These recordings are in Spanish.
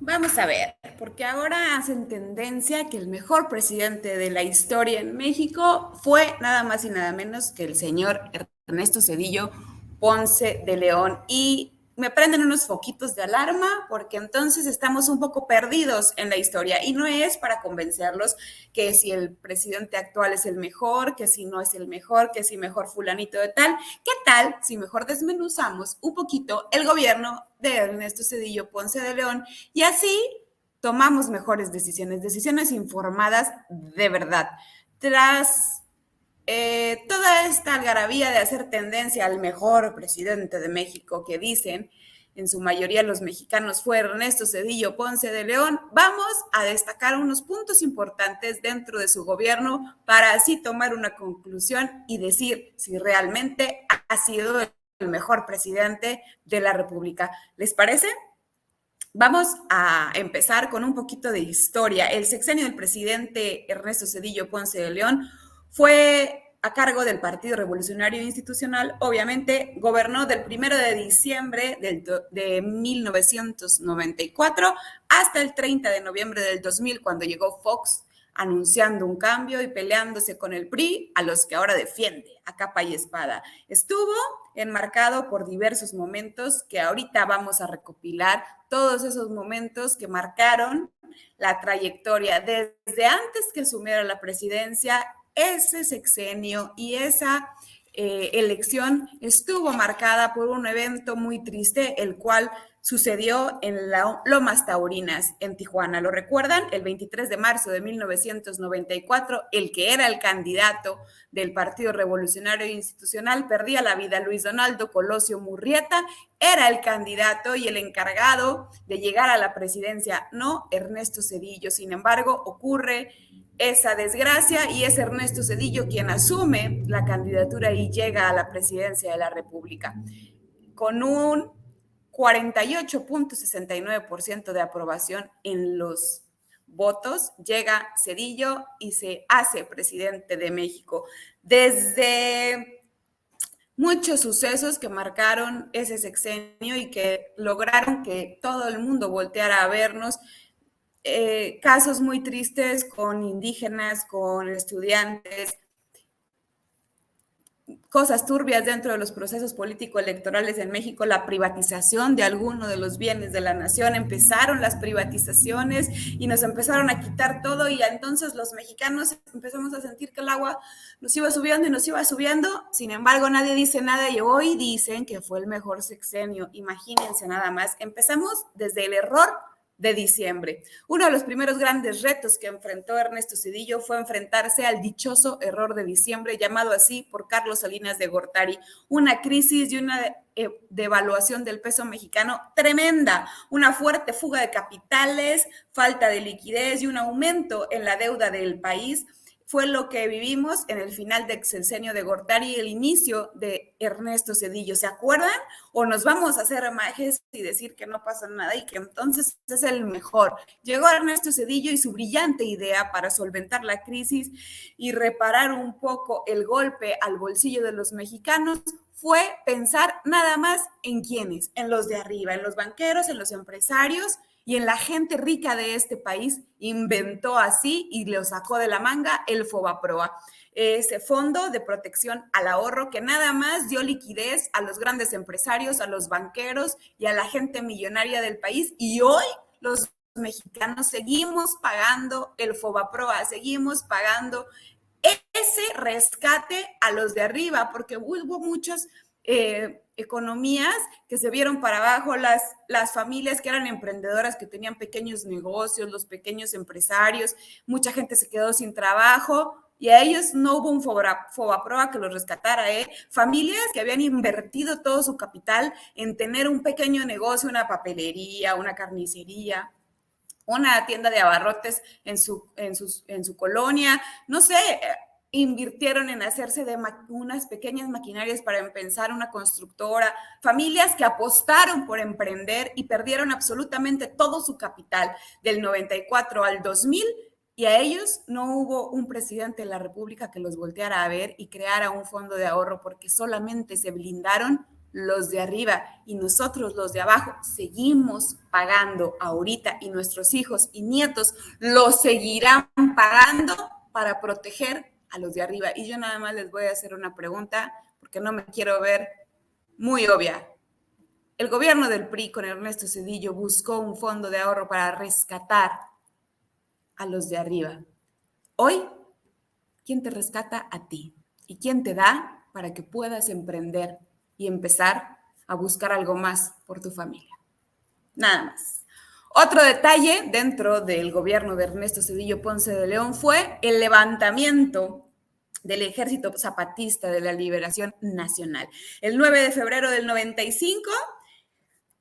Vamos a ver, porque ahora hacen tendencia que el mejor presidente de la historia en México fue nada más y nada menos que el señor Ernesto Zedillo Ponce de León. Y me prenden unos foquitos de alarma porque entonces estamos un poco perdidos en la historia. Y no es para convencerlos que si el presidente actual es el mejor, que si no es el mejor, que si mejor fulanito de tal. ¿Qué tal si mejor desmenuzamos un poquito el gobierno de Ernesto Zedillo Ponce de León y así tomamos mejores decisiones, decisiones informadas de verdad? Tras toda esta algarabía de hacer tendencia al mejor presidente de México que dicen en su mayoría los mexicanos fue Ernesto Zedillo Ponce de León, vamos a destacar unos puntos importantes dentro de su gobierno para así tomar una conclusión y decir si realmente ha sido el mejor presidente de la República. ¿Les parece? Vamos a empezar con un poquito de historia. El sexenio del presidente Ernesto Zedillo Ponce de León fue a cargo del Partido Revolucionario Institucional. Obviamente, gobernó del 1 de diciembre de 1994 hasta el 30 de noviembre del 2000, cuando llegó Fox anunciando un cambio y peleándose con el PRI, a los que ahora defiende a capa y espada. Estuvo enmarcado por diversos momentos que ahorita vamos a recopilar, todos esos momentos que marcaron la trayectoria desde antes que asumiera la presidencia. Ese sexenio y esa elección estuvo marcada por un evento muy triste, el cual sucedió en Lomas Taurinas, en Tijuana. ¿Lo recuerdan? El 23 de marzo de 1994, el que era el candidato del Partido Revolucionario Institucional perdía la vida. Luis Donaldo Colosio Murrieta era el candidato y el encargado de llegar a la presidencia, no Ernesto Zedillo. Sin embargo, ocurre esa desgracia y es Ernesto Zedillo quien asume la candidatura y llega a la presidencia de la República con un 48.69% de aprobación en los votos. Llega Zedillo y se hace presidente de México. Desde muchos sucesos que marcaron ese sexenio y que lograron que todo el mundo volteara a vernos, casos muy tristes con indígenas, con estudiantes, cosas turbias dentro de los procesos político-electorales en México, la privatización de alguno de los bienes de la nación. Empezaron las privatizaciones y nos empezaron a quitar todo, y entonces los mexicanos empezamos a sentir que el agua nos iba subiendo y nos iba subiendo. Sin embargo, nadie dice nada y hoy dicen que fue el mejor sexenio. Imagínense nada más. Empezamos desde el error de diciembre. Uno de los primeros grandes retos que enfrentó Ernesto Zedillo fue enfrentarse al dichoso error de diciembre, llamado así por Carlos Salinas de Gortari, una crisis y una devaluación del peso mexicano tremenda, una fuerte fuga de capitales, falta de liquidez y un aumento en la deuda del país. Fue lo que vivimos en el final del sexenio de Gortari y el inicio de Ernesto Zedillo. ¿Se acuerdan? ¿O nos vamos a hacer majes y decir que no pasa nada y que entonces es el mejor? Llegó Ernesto Zedillo y su brillante idea para solventar la crisis y reparar un poco el golpe al bolsillo de los mexicanos fue pensar nada más en quiénes, en los de arriba, en los banqueros, en los empresarios y en la gente rica de este país. Inventó así y lo sacó de la manga el FOBAPROA, ese fondo de protección al ahorro que nada más dio liquidez a los grandes empresarios, a los banqueros y a la gente millonaria del país. Y hoy los mexicanos seguimos pagando el FOBAPROA, seguimos pagando ese rescate a los de arriba, porque hubo muchos economías que se vieron para abajo, las familias que eran emprendedoras, que tenían pequeños negocios, los pequeños empresarios, mucha gente se quedó sin trabajo y a ellos no hubo un FOBAPROA que los rescatara. Familias que habían invertido todo su capital en tener un pequeño negocio, una papelería, una carnicería, una tienda de abarrotes en su colonia, no sé, invirtieron en hacerse de unas pequeñas maquinarias para empezar una constructora, familias que apostaron por emprender y perdieron absolutamente todo su capital del 94 al 2000, y a ellos no hubo un presidente de la República que los volteara a ver y creara un fondo de ahorro porque solamente se blindaron los de arriba, y nosotros los de abajo seguimos pagando ahorita, y nuestros hijos y nietos lo seguirán pagando para proteger a los de arriba. Y yo nada más les voy a hacer una pregunta, porque no me quiero ver muy obvia. El gobierno del PRI con Ernesto Zedillo buscó un fondo de ahorro para rescatar a los de arriba. Hoy, ¿quién te rescata? A ti. ¿Y quién te da para que puedas emprender y empezar a buscar algo más por tu familia? Nada más. Otro detalle dentro del gobierno de Ernesto Zedillo Ponce de León fue el levantamiento del Ejército Zapatista de la Liberación Nacional. El 9 de febrero del 95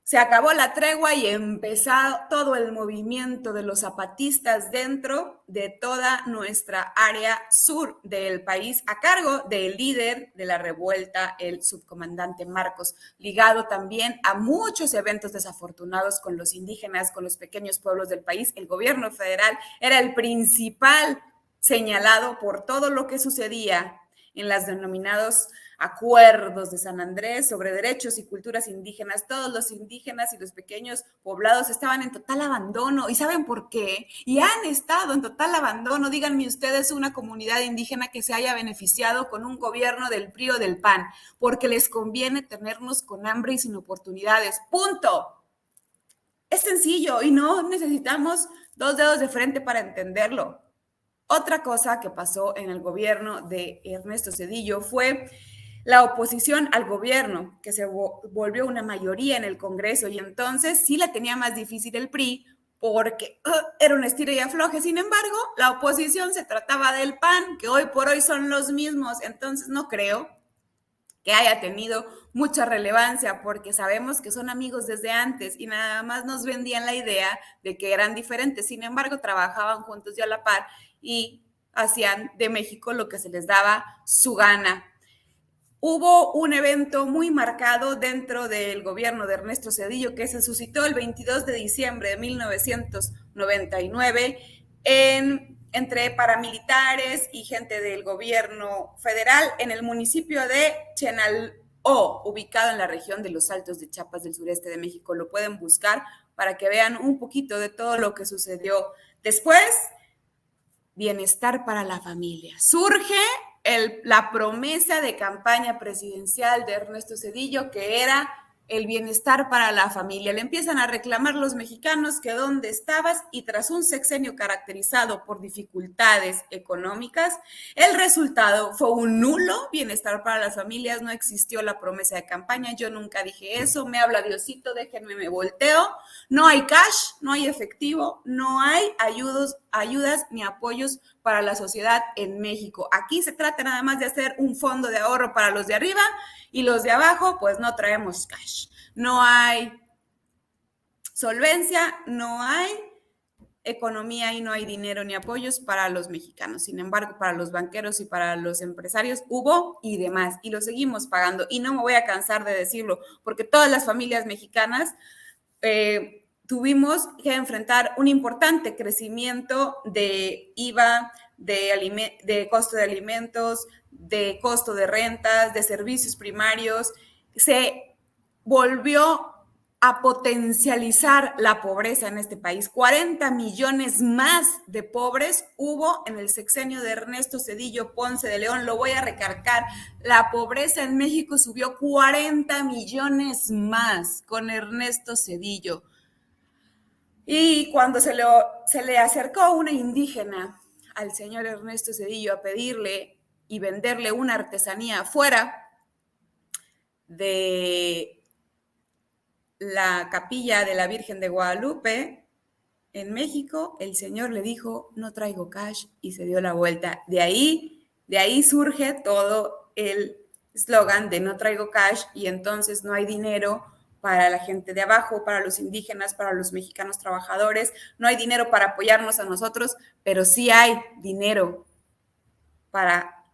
se acabó la tregua y empezó todo el movimiento de los zapatistas dentro de toda nuestra área sur del país, a cargo del líder de la revuelta, el subcomandante Marcos, ligado también a muchos eventos desafortunados con los indígenas, con los pequeños pueblos del país. El gobierno federal era el principal señalado por todo lo que sucedía en las denominados acuerdos de San Andrés sobre derechos y culturas indígenas. Todos los indígenas y los pequeños poblados estaban en total abandono. ¿Y saben por qué? Y han estado en total abandono. Díganme ustedes una comunidad indígena que se haya beneficiado con un gobierno del PRI o del PAN, porque les conviene tenernos con hambre y sin oportunidades. ¡Punto! Es sencillo y no necesitamos dos dedos de frente para entenderlo. Otra cosa que pasó en el gobierno de Ernesto Zedillo fue la oposición al gobierno, que se volvió una mayoría en el Congreso, y entonces sí la tenía más difícil el PRI porque era un estira y afloje. Sin embargo, la oposición se trataba del PAN, que hoy por hoy son los mismos, entonces no creo que haya tenido mucha relevancia, porque sabemos que son amigos desde antes y nada más nos vendían la idea de que eran diferentes. Sin embargo, trabajaban juntos y a la par y hacían de México lo que se les daba su gana. Hubo un evento muy marcado dentro del gobierno de Ernesto Zedillo que se suscitó el 22 de diciembre de 1999 entre paramilitares y gente del gobierno federal en el municipio de Chenaló, ubicado en la región de los Altos de Chiapas del sureste de México. Lo pueden buscar para que vean un poquito de todo lo que sucedió. Después, bienestar para la familia. Surge la promesa de campaña presidencial de Ernesto Zedillo, que era el bienestar para la familia. Le empiezan a reclamar los mexicanos que dónde estabas, y tras un sexenio caracterizado por dificultades económicas, el resultado fue un nulo bienestar para las familias. No existió la promesa de campaña. Yo nunca dije eso. Me habla Diosito, déjenme, me volteo. No hay cash, no hay efectivo, no hay ayudas ni apoyos para la sociedad en México. Aquí se trata nada más de hacer un fondo de ahorro para los de arriba, y los de abajo pues no traemos cash. No hay solvencia, no hay economía y no hay dinero ni apoyos para los mexicanos. Sin embargo, para los banqueros y para los empresarios hubo y demás, y lo seguimos pagando. Y no me voy a cansar de decirlo, porque todas las familias mexicanas tuvimos que enfrentar un importante crecimiento de IVA, de costo de alimentos, de costo de rentas, de servicios primarios. Se volvió a potencializar la pobreza en este país. 40 millones más de pobres hubo en el sexenio de Ernesto Zedillo Ponce de León. Lo voy a recalcar, la pobreza en México subió 40 millones más con Ernesto Zedillo. Y cuando se le acercó una indígena al señor Ernesto Zedillo a pedirle y venderle una artesanía fuera de la capilla de la Virgen de Guadalupe en México, el señor le dijo: no traigo cash, y se dio la vuelta. De ahí surge todo el eslogan de no traigo cash, y entonces no hay dinero para la gente de abajo, para los indígenas, para los mexicanos trabajadores. No hay dinero para apoyarnos a nosotros, pero sí hay dinero para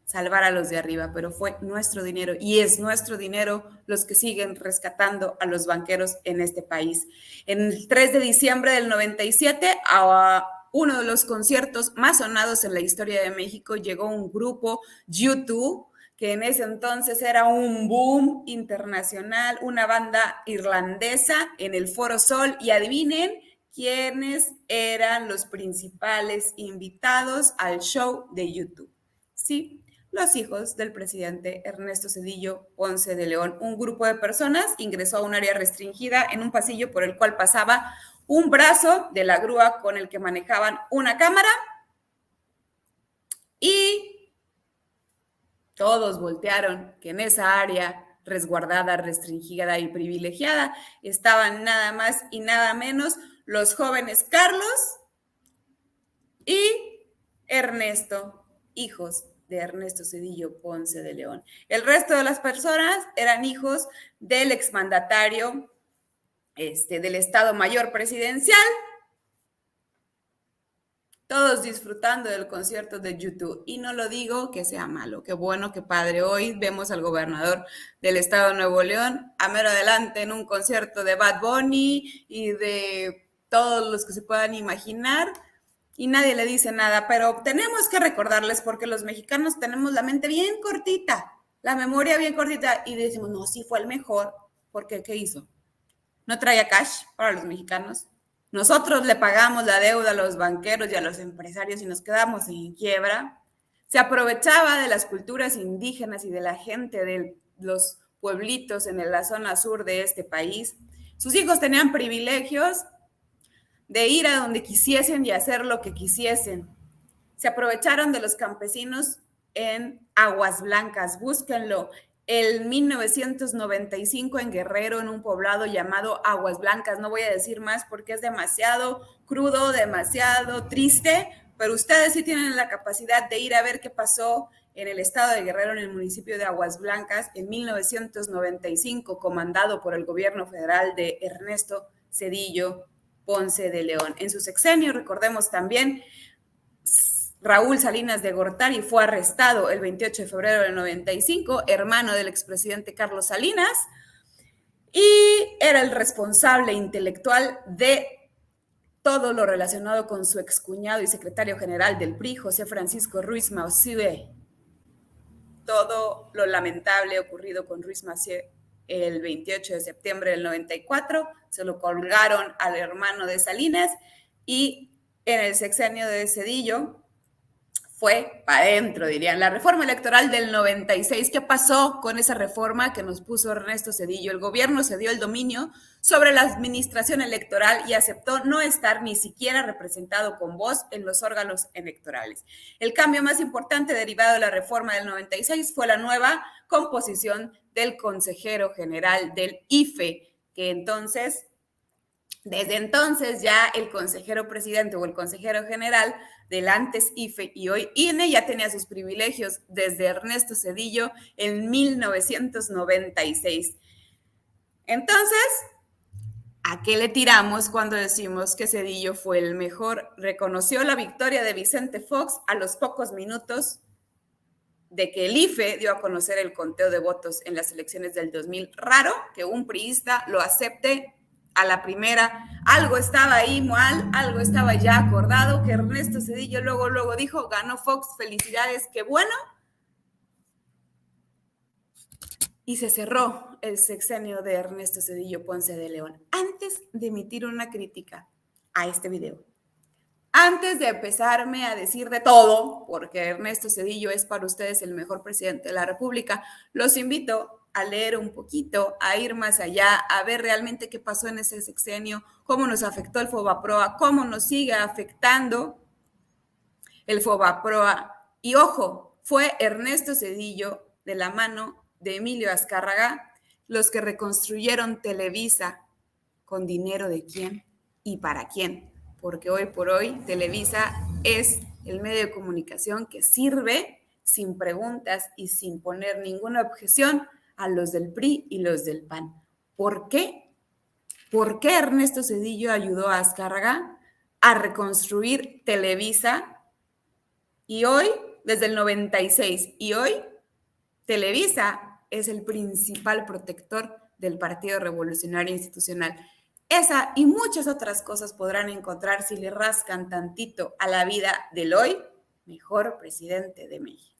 salvar a los de arriba. Pero fue nuestro dinero y es nuestro dinero los que siguen rescatando a los banqueros en este país. En el 3 de diciembre del 97, a uno de los conciertos más sonados en la historia de México, llegó un grupo, YouTube, que en ese entonces era un boom internacional, una banda irlandesa en el Foro Sol, y adivinen quiénes eran los principales invitados al show de YouTube. Sí, los hijos del presidente Ernesto Zedillo Ponce de León. Un grupo de personas ingresó a un área restringida en un pasillo por el cual pasaba un brazo de la grúa con el que manejaban una cámara, y todos voltearon que en esa área resguardada, restringida y privilegiada estaban nada más y nada menos los jóvenes Carlos y Ernesto, hijos de Ernesto Zedillo Ponce de León. El resto de las personas eran hijos del exmandatario del Estado Mayor Presidencial, todos disfrutando del concierto de YouTube. Y no lo digo que sea malo, qué bueno, qué padre. Hoy vemos al gobernador del estado de Nuevo León a mero adelante en un concierto de Bad Bunny y de todos los que se puedan imaginar, y nadie le dice nada. Pero tenemos que recordarles, porque los mexicanos tenemos la mente bien cortita, la memoria bien cortita, y decimos, no, sí fue el mejor, porque ¿qué hizo? No traía cash para los mexicanos. Nosotros le pagamos la deuda a los banqueros y a los empresarios y nos quedamos en quiebra. Se aprovechaba de las culturas indígenas y de la gente de los pueblitos en la zona sur de este país. Sus hijos tenían privilegios de ir a donde quisiesen y hacer lo que quisiesen. Se aprovecharon de los campesinos en Aguas Blancas. Búsquenlo. El 1995 en Guerrero, en un poblado llamado Aguas Blancas. No voy a decir más porque es demasiado crudo, demasiado triste, pero ustedes sí tienen la capacidad de ir a ver qué pasó en el estado de Guerrero, en el municipio de Aguas Blancas, en 1995, comandado por el gobierno federal de Ernesto Zedillo Ponce de León. En su sexenio, recordemos también, Raúl Salinas de Gortari fue arrestado el 28 de febrero del 95, hermano del expresidente Carlos Salinas, y era el responsable intelectual de todo lo relacionado con su excuñado y secretario general del PRI, José Francisco Ruiz Massieu. Todo lo lamentable ocurrido con Ruiz Massieu el 28 de septiembre del 94, se lo colgaron al hermano de Salinas, y en el sexenio de Zedillo fue para adentro, dirían. La reforma electoral del 96, ¿qué pasó con esa reforma que nos puso Ernesto Zedillo? El gobierno cedió el dominio sobre la administración electoral y aceptó no estar ni siquiera representado con voz en los órganos electorales. El cambio más importante derivado de la reforma del 96 fue la nueva composición del consejero general del IFE, que entonces, desde entonces ya el consejero presidente o el consejero general del antes IFE y hoy INE ya tenía sus privilegios desde Ernesto Zedillo en 1996. Entonces, ¿a qué le tiramos cuando decimos que Zedillo fue el mejor? Reconoció la victoria de Vicente Fox a los pocos minutos de que el IFE dio a conocer el conteo de votos en las elecciones del 2000. Raro que un priista lo acepte a la primera. Algo estaba ahí mal, algo estaba ya acordado, que Ernesto Zedillo luego dijo, ganó Fox, felicidades, qué bueno. Y se cerró el sexenio de Ernesto Zedillo Ponce de León. Antes de emitir una crítica a este video, antes de empezarme a decir de todo, porque Ernesto Zedillo es para ustedes el mejor presidente de la República, los invito a leer un poquito, a ir más allá, a ver realmente qué pasó en ese sexenio, cómo nos afectó el FOBAPROA, cómo nos sigue afectando el FOBAPROA. Y ojo, fue Ernesto Zedillo, de la mano de Emilio Azcárraga, los que reconstruyeron Televisa. ¿Con dinero de quién y para quién? Porque hoy por hoy Televisa es el medio de comunicación que sirve sin preguntas y sin poner ninguna objeción a los del PRI y los del PAN. ¿Por qué? ¿Por qué Ernesto Zedillo ayudó a Azcárraga a reconstruir Televisa? Y hoy, desde el 96, y hoy Televisa es el principal protector del Partido Revolucionario Institucional. Esa y muchas otras cosas podrán encontrar si le rascan tantito a la vida del hoy mejor presidente de México.